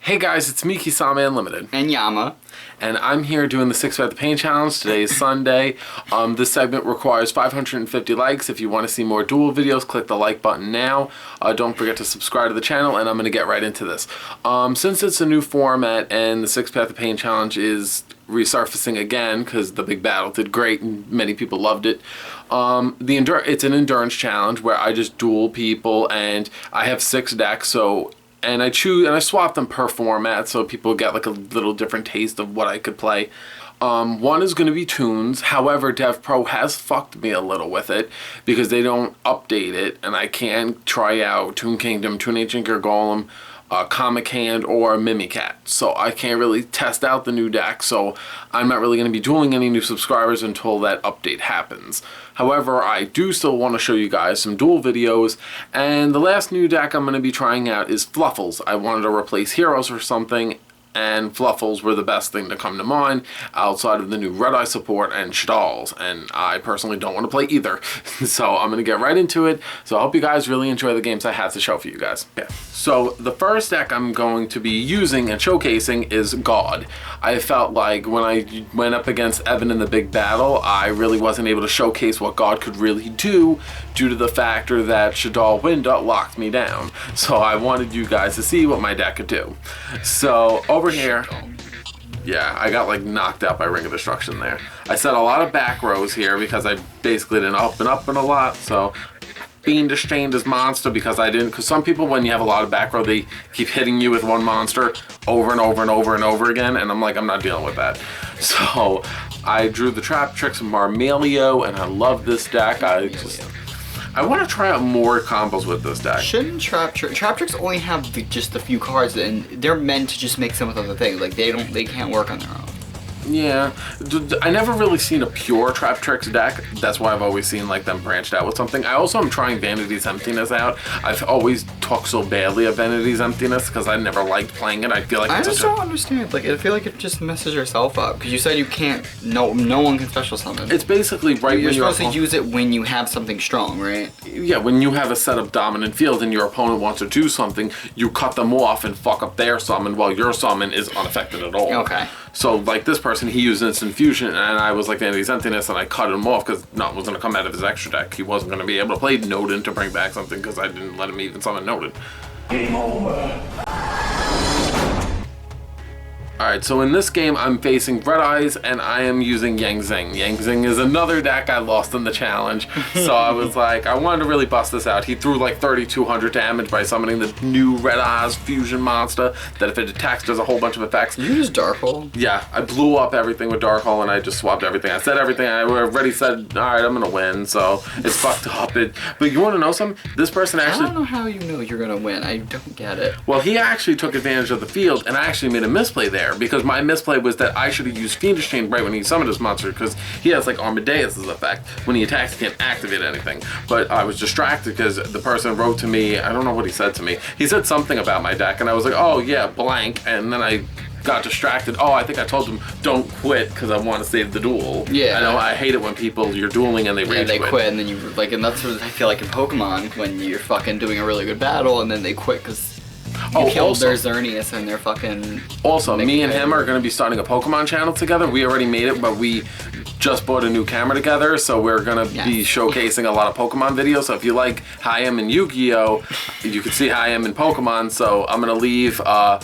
Hey guys, it's me, Kisame Unlimited. And Yama. And I'm here doing the 6 Path to Pain Challenge. Today is Sunday. This segment requires 550 likes. If you want to see more duel videos, click the like button now. Don't forget to subscribe to the channel, and I'm going to get right into this. Since it's a new format and the 6 Path to Pain Challenge is resurfacing again because the big battle did great and many people loved it. It's an endurance challenge where I just duel people, and I have 6 decks, and I swap them per format so people get like a little different taste of what I could play. One is going to be Toons. However, DevPro has fucked me a little with it because they don't update it, and I can't try out Toon Kingdom, Toon Ancient Gear Golem, Comic Hand, or Mimicat. So I can't really test out the new deck, so I'm not really going to be dueling any new subscribers until that update happens. However, I do still want to show you guys some duel videos, and the last new deck I'm going to be trying out is Fluffles. I wanted to replace Heroes or something, and Fluffles were the best thing to come to mind outside of the new Red Eye support and Shadalls, and I personally don't want to play either. So I'm going to get right into it. So I hope you guys really enjoy the games I have to show for you guys. Yeah. So the first deck I'm going to be using and showcasing is God. I felt like when I went up against Evan in the big battle, I really wasn't able to showcase what God could really do due to the factor that Shadal Winda locked me down. So I wanted you guys to see what my deck could do. So over here, yeah, I got like knocked out by Ring of Destruction there. I set a lot of back rows here because I basically didn't open up in a lot. So Fiendish Chained as monster because some people, when you have a lot of back row, they keep hitting you with one monster over and over and over and over again, and I'm like, I'm not dealing with that. So I drew the Trap Tricks of Marmelio, and I love this deck. I want to try out more combos with this deck. Shouldn't Trap Tricks only have just a few cards, and they're meant to just mix them with other things? Like they can't work on their own. Yeah, I never really seen a pure Trap Tricks deck. That's why I've always seen like them branched out with something. I also am trying Vanity's Emptiness out. I've always talked so badly of Vanity's Emptiness because I never liked playing it. I feel like I just don't understand. Like I feel like it just messes yourself up because you said you can't. No one can special summon. It's basically right. You're supposed to use it when you have something strong, right? Yeah, when you have a set of dominant field and your opponent wants to do something, you cut them off and fuck up their summon while your summon is unaffected at all. Okay. So like this person, he used Instant Fusion, and I was like Vanity's Emptiness, and I cut him off because Nut was going to come out of his extra deck. He wasn't going to be able to play Nodin to bring back something because I didn't let him even summon Nodin. Game over. Alright, so in this game, I'm facing Red Eyes, and I am using Yang Zing. Yang Zing is another deck I lost in the challenge, so I was like, I wanted to really bust this out. He threw like 3,200 damage by summoning the new Red Eyes fusion monster that if it attacks does a whole bunch of effects. You use Dark Hole? Yeah, I blew up everything with Dark Hole, and I just swapped everything. I said everything. I already said, alright, I'm gonna win, so it's fucked up. But you want to know something? This person actually... I don't know how you know you're gonna win. I don't get it. Well, he actually took advantage of the field, and I actually made a misplay there. Because my misplay was that I should have used Fiendish Chain right when he summoned his monster because he has like Armadeus' effect. When he attacks, he can't activate anything. But I was distracted because the person wrote to me, I don't know what he said to me. He said something about my deck and I was like, oh yeah, blank. And then I got distracted. Oh, I think I told him don't quit because I want to save the duel. Yeah. I know, I hate it when you're dueling and they rage they quit and then you like, and that's what I feel like in Pokemon when you're fucking doing a really good battle and then they quit because you killed their Xerneas and their fucking... Also, me and him are going to be starting a Pokemon channel together. We already made it, but we just bought a new camera together, so we're going to be showcasing a lot of Pokemon videos. So if you like how I am in Yu-Gi-Oh!, you can see how I am in Pokemon. So I'm going to leave a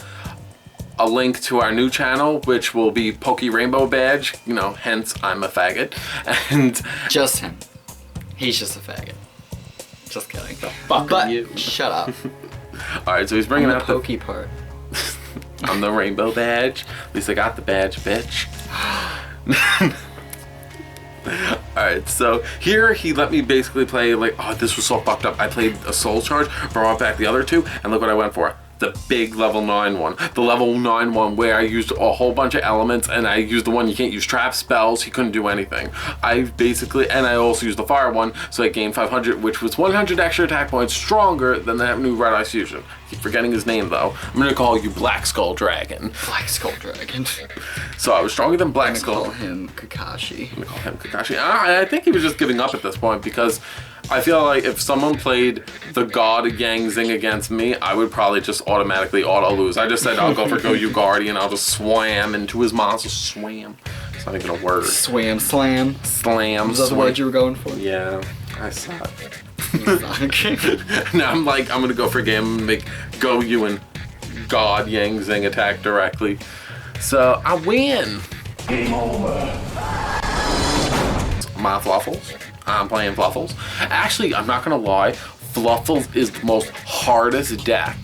link to our new channel, which will be Poke Rainbow Badge. You know, hence I'm a faggot. And just him. He's just a faggot. Just kidding. Fuck you. Shut up. Alright, so he's bringing out the pokey part. I'm the rainbow badge. At least I got the badge, bitch. Alright, so here he let me basically play like, oh, this was so fucked up. I played a Soul Charge, brought back the other two, and look what I went for. The big level 9 one. The level 9 one where I used a whole bunch of elements and I used the one you can't use trap spells. He couldn't do anything. I also used the fire one, so I gained 500, which was 100 extra attack points stronger than that new Red Eye fusion. I keep forgetting his name though. I'm gonna call you Black Skull Dragon. Black Skull Dragon. So I was stronger than Black Skull. I'm gonna call him Kakashi. I'm gonna call him Kakashi. I think he was just giving up at this point because I feel like if someone played the God Yang Zing against me, I would probably just automatically auto lose. I just said I'll go for Go You Guardian. I'll just swam into his monster. Swam. It's not even a word. Swam slam. Slam. Was that the word you were going for? Yeah, I suck. You suck. Now I'm like, I'm gonna go for a game and make Go You and God Yang Zing attack directly. So I win. Game over. My Fluffles. I'm playing Fluffles. Actually, I'm not gonna lie, Fluffles is the most hardest deck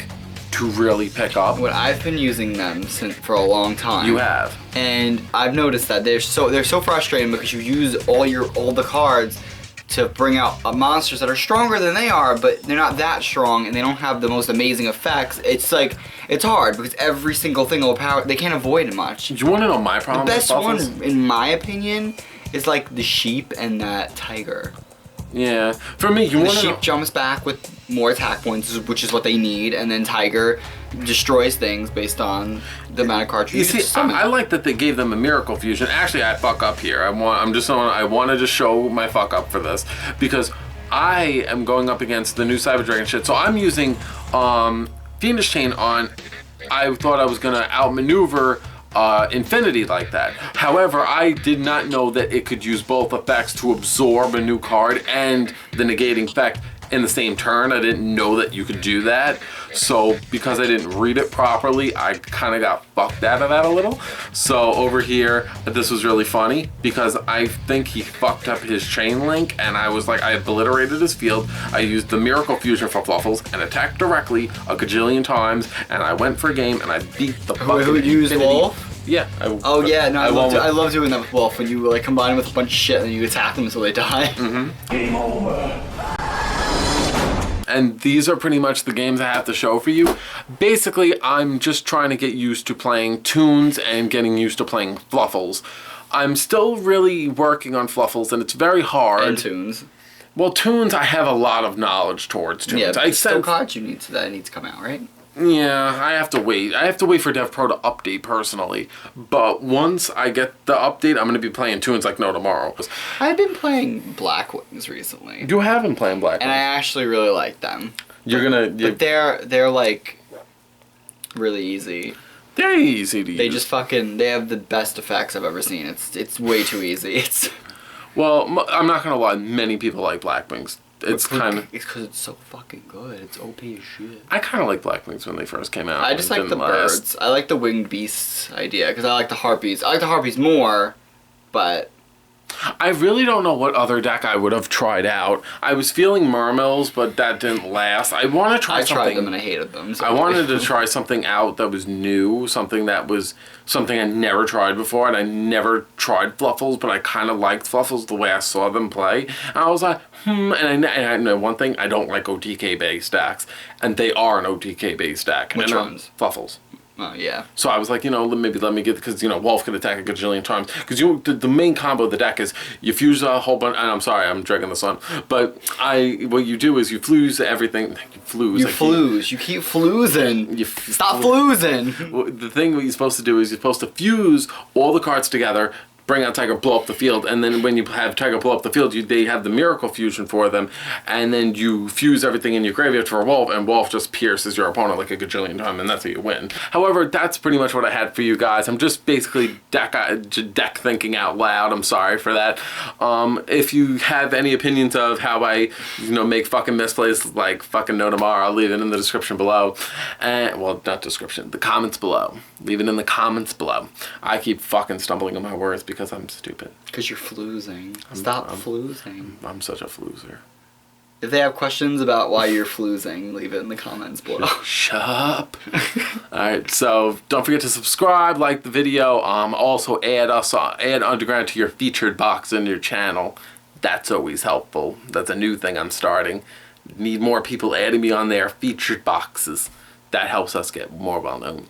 to really pick up. What I've been using them for a long time. You have. And I've noticed that they're so frustrating because you use all the cards to bring out monsters that are stronger than they are, but they're not that strong and they don't have the most amazing effects. It's like, it's hard because every single thing will power, they can't avoid it much. You wanna know my problem The with best Fluffles? one, in my opinion, is like the sheep and that tiger. Yeah. For me, you The wanna sheep know... jumps back with more attack points, which is what they need, and then tiger destroys things based on the amount of cards you You use. see, I like that they gave them a Miracle Fusion. Actually, I fuck up here. I wanted to show my fuck up for this because I am going up against the new Cyber Dragon shit. So I'm using Fiendish Chain on. I thought I was gonna outmaneuver Infinity like that. However, I did not know that it could use both effects to absorb a new card and the negating effect in the same turn. I didn't know that you could do that. So because I didn't read it properly, I kind of got fucked out of that a little. So over here, this was really funny because I think he fucked up his chain link and I was like, I obliterated his field. I used the Miracle Fusion for Fluffles and attacked directly a gajillion times and I went for a game and I beat the fucking Who used Infinity. Wolf? Yeah. Oh yeah, no, I love doing that with Wolf when you like combine them with a bunch of shit and then you attack them until they die. Game over. And these are pretty much the games I have to show for you. Basically, I'm just trying to get used to playing Toons and getting used to playing Fluffles. I'm still really working on Fluffles, and it's very hard. And Toons. Well, Toons, I have a lot of knowledge towards Toons. Yeah, I still cards you need that need to come out, right? Yeah, I have to wait. I have to wait for DevPro to update personally. But once I get the update, I'm going to be playing Toons like no tomorrow. I've been playing Black Wings recently. You have been playing Black And I actually really like them. You're going to... But they're like really easy. They're easy to use. They just they have the best effects I've ever seen. It's way too easy. Well, I'm not going to lie. Many people like Black Wings. It's kind of... It's because it's so fucking good. It's OP as shit. I kind of like Black Wings when they first came out. I just like the birds. I like the winged beasts idea because I like the harpies. I like the harpies more, but... I really don't know what other deck I would have tried out. I was feeling Mermills, but that didn't last. I want to try something... I tried them and I hated them. So. I wanted to try something out that was new, something I never tried before, and I never tried Fluffles, but I kind of liked Fluffles the way I saw them play. And I was like, and I know one thing, I don't like OTK-based decks, and they are an OTK-based deck. Which ones? Fluffles. Oh, yeah. So I was like, maybe let me get, because, Wolf can attack a gajillion times. Because the main combo of the deck is you fuse a whole bunch, and I'm sorry, I'm dragging this on, but what you do is you fuse everything. You keep floozing. Stop floozing. Well, the thing what you're supposed to do is you're supposed to fuse all the cards together, bring out Tiger, blow up the field, and then when you have Tiger blow up the field, they have the Miracle Fusion for them, and then you fuse everything in your graveyard for a Wolf, and Wolf just pierces your opponent like a gajillion times, and that's how you win. However, that's pretty much what I had for you guys. I'm just basically deck thinking out loud. I'm sorry for that. If you have any opinions of how I, make fucking misplays like fucking no tomorrow, I'll leave it in the description below. Well, not description, the comments below. Leave it in the comments below. I keep fucking stumbling on my words because I'm stupid. Because you're floozing. Stop floozing. I'm such a floozer. If they have questions about why you're floozing, leave it in the comments below. Shut up. Alright, so don't forget to subscribe, like the video. Also add Underground to your featured box in your channel. That's always helpful. That's a new thing I'm starting. Need more people adding me on their featured boxes. That helps us get more well known.